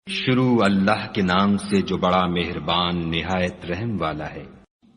شروع اللہ کے نام سے جو بڑا مہربان نہایت رحم والا ہے۔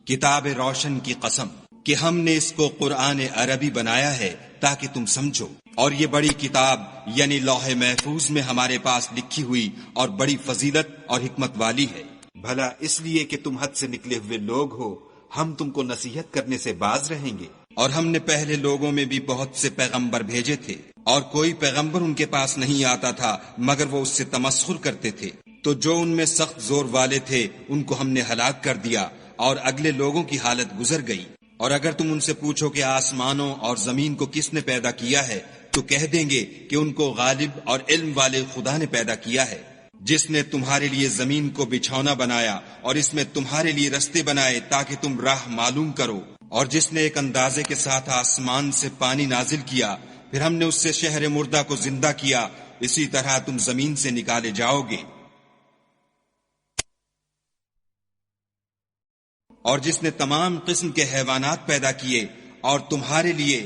کتاب روشن کی قسم کہ ہم نے اس کو قرآن عربی بنایا ہے تاکہ تم سمجھو، اور یہ بڑی کتاب یعنی لوح محفوظ میں ہمارے پاس لکھی ہوئی اور بڑی فضیلت اور حکمت والی ہے۔ بھلا اس لیے کہ تم حد سے نکلے ہوئے لوگ ہو، ہم تم کو نصیحت کرنے سے باز رہیں گے۔ اور ہم نے پہلے لوگوں میں بھی بہت سے پیغمبر بھیجے تھے، اور کوئی پیغمبر ان کے پاس نہیں آتا تھا مگر وہ اس سے تمسخر کرتے تھے، تو جو ان میں سخت زور والے تھے ان کو ہم نے ہلاک کر دیا، اور اگلے لوگوں کی حالت گزر گئی۔ اور اگر تم ان سے پوچھو کہ آسمانوں اور زمین کو کس نے پیدا کیا ہے، تو کہہ دیں گے کہ ان کو غالب اور علم والے خدا نے پیدا کیا ہے، جس نے تمہارے لیے زمین کو بچھونا بنایا اور اس میں تمہارے لیے رستے بنائے تاکہ تم راہ معلوم کرو، اور جس نے ایک اندازے کے ساتھ آسمان سے پانی نازل کیا، پھر ہم نے اس سے شہر مردہ کو زندہ کیا، اسی طرح تم زمین سے نکالے جاؤ گے۔ اور جس نے تمام قسم کے حیوانات پیدا کیے اور تمہارے لیے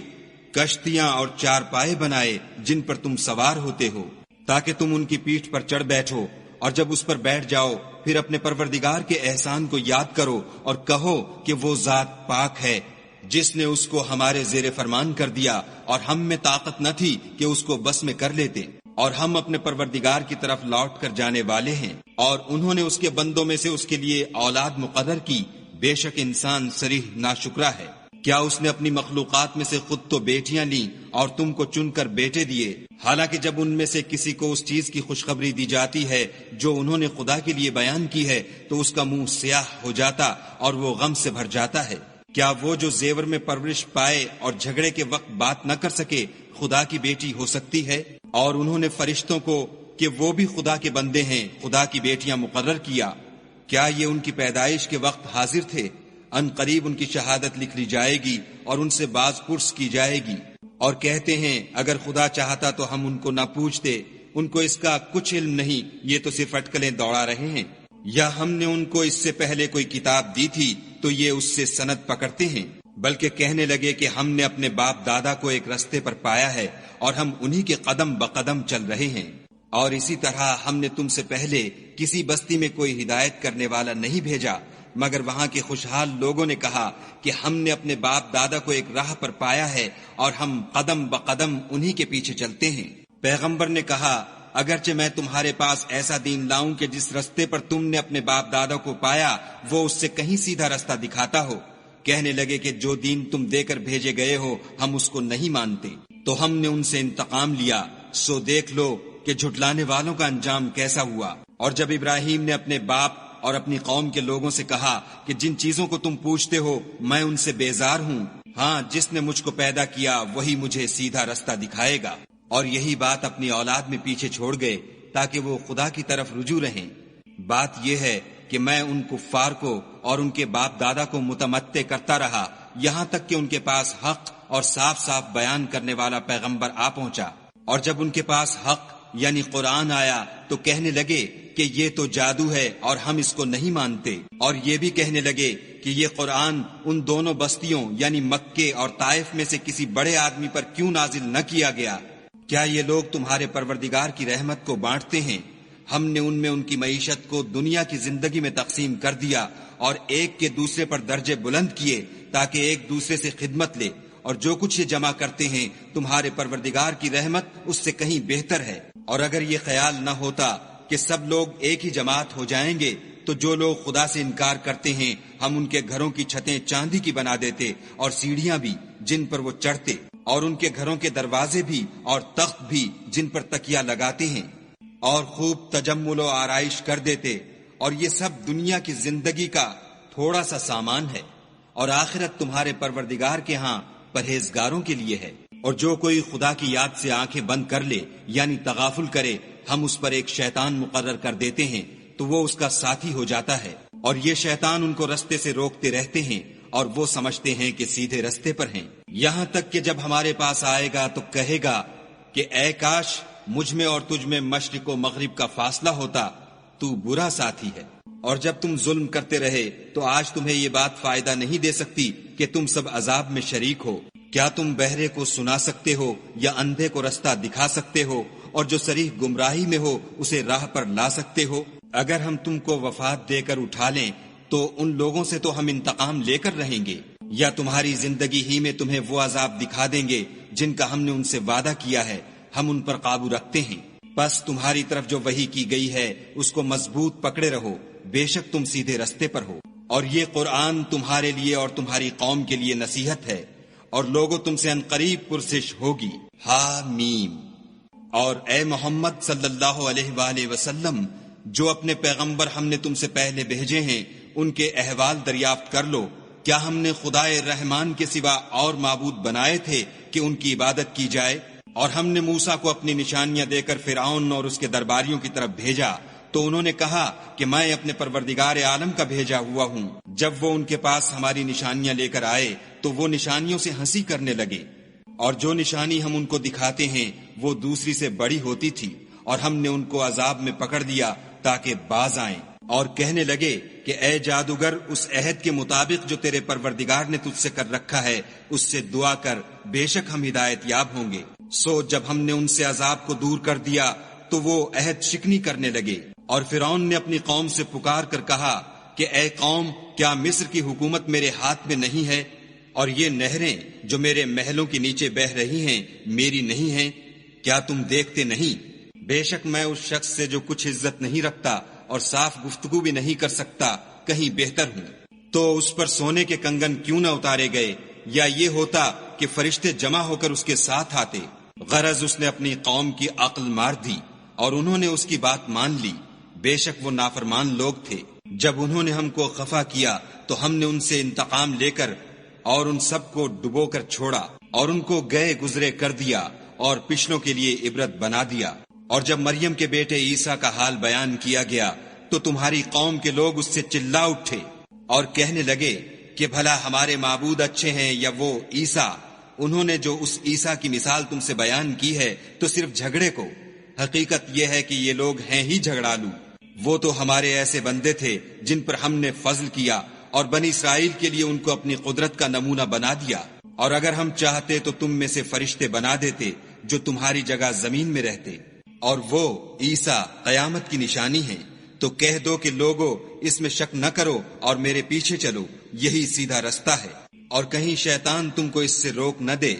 کشتیاں اور چارپائے بنائے جن پر تم سوار ہوتے ہو تاکہ تم ان کی پیٹھ پر چڑھ بیٹھو، اور جب اس پر بیٹھ جاؤ پھر اپنے پروردگار کے احسان کو یاد کرو اور کہو کہ وہ ذات پاک ہے جس نے اس کو ہمارے زیر فرمان کر دیا، اور ہم میں طاقت نہ تھی کہ اس کو بس میں کر لیتے، اور ہم اپنے پروردگار کی طرف لوٹ کر جانے والے ہیں۔ اور انہوں نے اس کے بندوں میں سے اس کے لیے اولاد مقرر کی، بے شک انسان صریح ناشکرا ہے۔ کیا اس نے اپنی مخلوقات میں سے خود تو بیٹیاں لیں اور تم کو چن کر بیٹے دیے، حالانکہ جب ان میں سے کسی کو اس چیز کی خوشخبری دی جاتی ہے جو انہوں نے خدا کے لیے بیان کی ہے تو اس کا منہ سیاہ ہو جاتا اور وہ غم سے بھر جاتا ہے۔ کیا وہ جو زیور میں پرورش پائے اور جھگڑے کے وقت بات نہ کر سکے خدا کی بیٹی ہو سکتی ہے؟ اور انہوں نے فرشتوں کو کہ وہ بھی خدا کے بندے ہیں خدا کی بیٹیاں مقرر کیا۔ کیا یہ ان کی پیدائش کے وقت حاضر تھے؟ ان قریب ان کی شہادت لکھ لی جائے گی اور ان سے باز پرس کی جائے گی، اور کہتے ہیں اگر خدا چاہتا تو ہم ان کو نہ پوچھتے، ان کو اس کا کچھ علم نہیں، یہ تو صرف اٹکلیں دوڑا رہے ہیں۔ یا ہم نے ان کو اس سے پہلے کوئی کتاب دی تھی تو یہ اس سے سند پکڑتے ہیں، بلکہ کہنے لگے کہ ہم نے اپنے باپ دادا کو ایک رستے پر پایا ہے اور ہم انہی کے قدم بقدم چل رہے ہیں۔ اور اسی طرح ہم نے تم سے پہلے کسی بستی میں کوئی ہدایت کرنے والا نہیں بھیجا مگر وہاں کے خوشحال لوگوں نے کہا کہ ہم نے اپنے باپ دادا کو ایک راہ پر پایا ہے اور ہم قدم بقدم انہی کے پیچھے چلتے ہیں۔ پیغمبر نے کہا اگرچہ میں تمہارے پاس ایسا دین لاؤں کہ جس رستے پر تم نے اپنے باپ دادا کو پایا وہ اس سے کہیں سیدھا رستہ دکھاتا ہو، کہنے لگے کہ جو دین تم دے کر بھیجے گئے ہو ہم اس کو نہیں مانتے، تو ہم نے ان سے انتقام لیا، سو دیکھ لو کہ جھٹلانے والوں کا انجام کیسا ہوا۔ اور جب ابراہیم نے اپنے باپ اور اپنی قوم کے لوگوں سے کہا کہ جن چیزوں کو تم پوچھتے ہو میں ان سے بیزار ہوں، ہاں جس نے مجھ کو پیدا کیا وہی مجھے سیدھا رستہ دکھائے گا، اور یہی بات اپنی اولاد میں پیچھے چھوڑ گئے تاکہ وہ خدا کی طرف رجوع رہیں۔ بات یہ ہے کہ میں ان کفار کو اور ان کے باپ دادا کو متمتع کرتا رہا یہاں تک کہ ان کے پاس حق اور صاف صاف بیان کرنے والا پیغمبر آ پہنچا، اور جب ان کے پاس حق یعنی قرآن آیا تو کہنے لگے کہ یہ تو جادو ہے اور ہم اس کو نہیں مانتے، اور یہ بھی کہنے لگے کہ یہ قرآن ان دونوں بستیوں یعنی مکے اور طائف میں سے کسی بڑے آدمی پر کیوں نازل نہ کیا گیا؟ کیا یہ لوگ تمہارے پروردگار کی رحمت کو بانٹتے ہیں؟ ہم نے ان میں ان کی معیشت کو دنیا کی زندگی میں تقسیم کر دیا اور ایک کے دوسرے پر درجے بلند کیے تاکہ ایک دوسرے سے خدمت لے، اور جو کچھ یہ جمع کرتے ہیں تمہارے پروردگار کی رحمت اس سے کہیں بہتر ہے۔ اور اگر یہ خیال نہ ہوتا کہ سب لوگ ایک ہی جماعت ہو جائیں گے تو جو لوگ خدا سے انکار کرتے ہیں ہم ان کے گھروں کی چھتیں چاندی کی بنا دیتے اور سیڑھیاں بھی جن پر وہ چڑھتے، اور ان کے گھروں کے دروازے بھی اور تخت بھی جن پر تکیہ لگاتے ہیں، اور خوب تجمل و آرائش کر دیتے، اور یہ سب دنیا کی زندگی کا تھوڑا سا سامان ہے، اور آخرت تمہارے پروردگار کے ہاں پرہیزگاروں کے لیے ہے۔ اور جو کوئی خدا کی یاد سے آنکھیں بند کر لے یعنی تغافل کرے ہم اس پر ایک شیطان مقرر کر دیتے ہیں تو وہ اس کا ساتھی ہو جاتا ہے، اور یہ شیطان ان کو رستے سے روکتے رہتے ہیں اور وہ سمجھتے ہیں کہ سیدھے رستے پر ہیں، یہاں تک کہ جب ہمارے پاس آئے گا تو کہے گا کہ اے کاش مجھ میں اور تجھ میں مشرق و مغرب کا فاصلہ ہوتا، تو برا ساتھی ہے۔ اور جب تم ظلم کرتے رہے تو آج تمہیں یہ بات فائدہ نہیں دے سکتی کہ تم سب عذاب میں شریک ہو۔ کیا تم بہرے کو سنا سکتے ہو یا اندھے کو رستہ دکھا سکتے ہو؟ اور جو صریح گمراہی میں ہو اسے راہ پر لا سکتے ہو؟ اگر ہم تم کو وفات دے کر اٹھا لیں تو ان لوگوں سے تو ہم انتقام لے کر رہیں گے، یا تمہاری زندگی ہی میں تمہیں وہ عذاب دکھا دیں گے جن کا ہم نے ان سے وعدہ کیا ہے، ہم ان پر قابو رکھتے ہیں۔ بس تمہاری طرف جو وحی کی گئی ہے اس کو مضبوط پکڑے رہو، بے شک تم سیدھے رستے پر ہو۔ اور یہ قرآن تمہارے لیے اور تمہاری قوم کے لیے نصیحت ہے، اور لوگوں تم سے عنقریب پرسش ہوگی۔ حامیم۔ اور اے محمد صلی اللہ علیہ وآلہ وسلم، جو اپنے پیغمبر ہم نے تم سے پہلے بھیجے ہیں ان کے احوال دریافت کر لو۔ کیا ہم نے خدائے رحمان کے سوا اور معبود بنائے تھے کہ ان کی عبادت کی جائے؟ اور ہم نے موسیٰ کو اپنی نشانیاں دے کر فرعون اور اس کے درباریوں کی طرف بھیجا، تو انہوں نے کہا کہ میں اپنے پروردگار عالم کا بھیجا ہوا ہوں۔ جب وہ ان کے پاس ہماری نشانیاں لے کر آئے تو وہ نشانیوں سے ہنسی کرنے لگے، اور جو نشانی ہم ان کو دکھاتے ہیں وہ دوسری سے بڑی ہوتی تھی، اور ہم نے ان کو عذاب میں پکڑ دیا تاکہ باز آئیں، اور کہنے لگے کہ اے جادوگر، اس عہد کے مطابق جو تیرے پروردگار نے تجھ سے کر رکھا ہے اس سے دعا کر، بے شک ہم ہدایت یاب ہوں گے۔ سو جب ہم نے ان سے عذاب کو دور کر دیا تو وہ عہد شکنی کرنے لگے، اور فرعون نے اپنی قوم سے پکار کر کہا کہ اے قوم، کیا مصر کی حکومت میرے ہاتھ میں نہیں ہے، اور یہ نہریں جو میرے محلوں کے نیچے بہہ رہی ہیں میری نہیں ہیں؟ کیا تم دیکھتے نہیں؟ بے شک میں اس شخص سے جو کچھ عزت نہیں رکھتا اور صاف گفتگو بھی نہیں کر سکتا کہیں بہتر ہوں۔ تو اس پر سونے کے کنگن کیوں نہ اتارے گئے، یا یہ ہوتا کہ فرشتے جمع ہو کر اس کے ساتھ آتے؟ غرض اس نے اپنی قوم کی عقل مار دی اور انہوں نے اس کی بات مان لی، بے شک وہ نافرمان لوگ تھے۔ جب انہوں نے ہم کو خفا کیا تو ہم نے ان سے انتقام لے کر اور ان سب کو ڈبو کر چھوڑا، اور ان کو گئے گزرے کر دیا اور پچھلوں کے لیے عبرت بنا دیا۔ اور جب مریم کے بیٹے عیسیٰ کا حال بیان کیا گیا تو تمہاری قوم کے لوگ اس سے چلا اٹھے اور کہنے لگے کہ بھلا ہمارے معبود اچھے ہیں یا وہ عیسیٰ؟ انہوں نے جو اس عیسیٰ کی مثال تم سے بیان کی ہے تو صرف جھگڑے کو۔ حقیقت یہ ہے کہ یہ لوگ ہیں ہی جھگڑالو۔ وہ تو ہمارے ایسے بندے تھے جن پر ہم نے فضل کیا، اور بنی اسرائیل کے لیے ان کو اپنی قدرت کا نمونہ بنا دیا۔ اور اگر ہم چاہتے تو تم میں سے فرشتے بنا دیتے جو تمہاری جگہ زمین میں رہتے، اور وہ عیسیٰ قیامت کی نشانی ہیں۔ تو کہہ دو کہ لوگو اس میں شک نہ کرو اور میرے پیچھے چلو، یہی سیدھا رستہ ہے، اور کہیں شیطان تم کو اس سے روک نہ دے،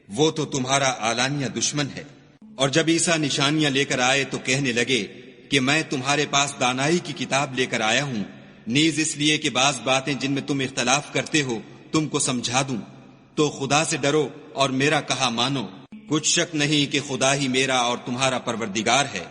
وہ تو تمہارا اعلانیہ دشمن ہے۔ اور جب عیسیٰ نشانیاں لے کر آئے تو کہنے لگے کہ میں تمہارے پاس دانائی کی کتاب لے کر آیا ہوں، نیز اس لیے کہ بعض باتیں جن میں تم اختلاف کرتے ہو تم کو سمجھا دوں۔ تو خدا سے ڈرو اور میرا کہا مانو، کچھ شک نہیں کہ خدا ہی میرا اور تمہارا پروردگار ہے،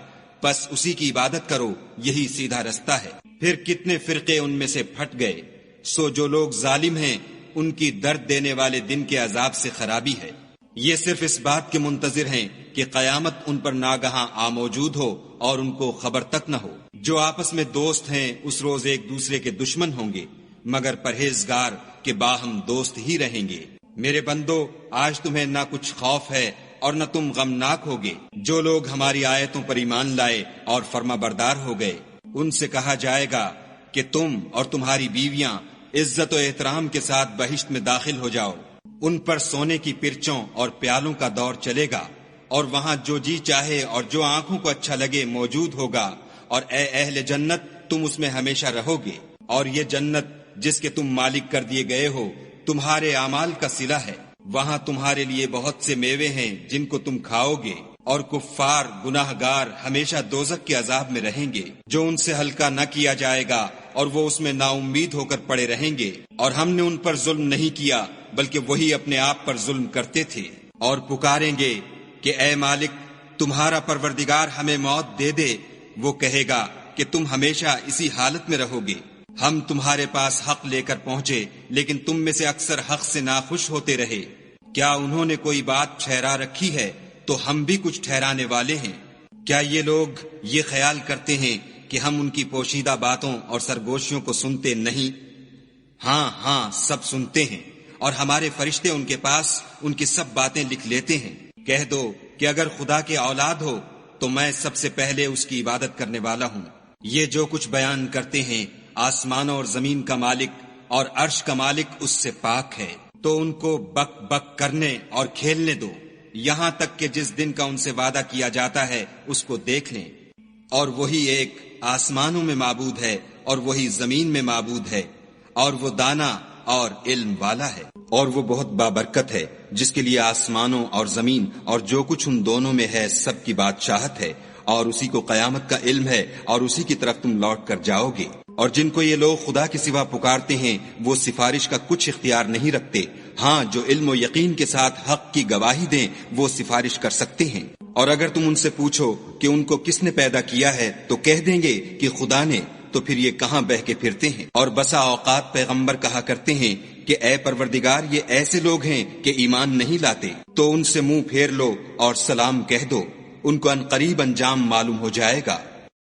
بس اسی کی عبادت کرو، یہی سیدھا رستہ ہے۔ پھر کتنے فرقے ان میں سے پھٹ گئے۔ سو جو لوگ ظالم ہیں ان کی درد دینے والے دن کے عذاب سے خرابی ہے۔ یہ صرف اس بات کے منتظر ہیں کہ قیامت ان پر ناگہاں آ موجود ہو اور ان کو خبر تک نہ ہو۔ جو آپس میں دوست ہیں اس روز ایک دوسرے کے دشمن ہوں گے، مگر پرہیزگار کے باہم دوست ہی رہیں گے۔ میرے بندو، آج تمہیں نہ کچھ خوف ہے اور نہ تم غمناک ہوگے۔ جو لوگ ہماری آیتوں پر ایمان لائے اور فرما بردار ہو گئے، ان سے کہا جائے گا کہ تم اور تمہاری بیویاں عزت و احترام کے ساتھ بہشت میں داخل ہو جاؤ۔ ان پر سونے کی پرچوں اور پیالوں کا دور چلے گا، اور وہاں جو جی چاہے اور جو آنکھوں کو اچھا لگے موجود ہوگا، اور اے اہل جنت تم اس میں ہمیشہ رہو گے۔ اور یہ جنت جس کے تم مالک کر دیے گئے ہو تمہارے اعمال کا صلہ ہے، وہاں تمہارے لیے بہت سے میوے ہیں جن کو تم کھاؤ گے، اور کفار گناہ گار ہمیشہ دوزخ کے عذاب میں رہیں گے جو ان سے ہلکا نہ کیا جائے گا، اور وہ اس میں نا امید ہو کر پڑے رہیں گے۔ اور ہم نے ان پر ظلم نہیں کیا بلکہ وہی اپنے آپ پر ظلم کرتے تھے۔ اور پکاریں گے کہ اے مالک تمہارا پروردگار ہمیں موت دے دے، وہ کہے گا کہ تم ہمیشہ اسی حالت میں رہو گے۔ ہم تمہارے پاس حق لے کر پہنچے لیکن تم میں سے اکثر حق سے ناخوش ہوتے رہے۔ کیا انہوں نے کوئی بات ٹھہرا رکھی ہے تو ہم بھی کچھ ٹھہرانے والے ہیں۔ کیا یہ لوگ یہ خیال کرتے ہیں کہ ہم ان کی پوشیدہ باتوں اور سرگوشیوں کو سنتے نہیں؟ ہاں ہاں سب سنتے ہیں، اور ہمارے فرشتے ان کے پاس ان کی سب باتیں لکھ لیتے ہیں۔ کہہ دو کہ اگر خدا کے اولاد ہو تو میں سب سے پہلے اس کی عبادت کرنے والا ہوں۔ یہ جو کچھ بیان کرتے ہیں آسمانوں اور زمین کا مالک اور عرش کا مالک اس سے پاک ہے، تو ان کو بک بک کرنے اور کھیلنے دو۔ یہاں تک کہ جس دن کا ان سے وعدہ کیا جاتا ہے اس کو دیکھ لیں، اور وہی ایک آسمانوں میں معبود ہے اور وہی زمین میں معبود ہے، اور وہ دانا اور علم والا ہے، اور وہ بہت بابرکت ہے، جس کے لیے آسمانوں اور زمین اور جو کچھ ان دونوں میں ہے سب کی بادشاہت ہے، اور اسی کو قیامت کا علم ہے، اور اسی کی طرف تم لوٹ کر جاؤ گے۔ اور جن کو یہ لوگ خدا کے سوا پکارتے ہیں وہ سفارش کا کچھ اختیار نہیں رکھتے، ہاں جو علم و یقین کے ساتھ حق کی گواہی دیں وہ سفارش کر سکتے ہیں۔ اور اگر تم ان سے پوچھو کہ ان کو کس نے پیدا کیا ہے تو کہہ دیں گے کہ خدا نے، تو پھر یہ کہاں بہہ کے پھرتے ہیں۔ اور بسا اوقات پیغمبر کہا کرتے ہیں کہ اے پروردگار یہ ایسے لوگ ہیں کہ ایمان نہیں لاتے، تو ان سے منہ پھیر لو اور سلام کہہ دو، ان کو عنقریب انجام معلوم ہو جائے گا۔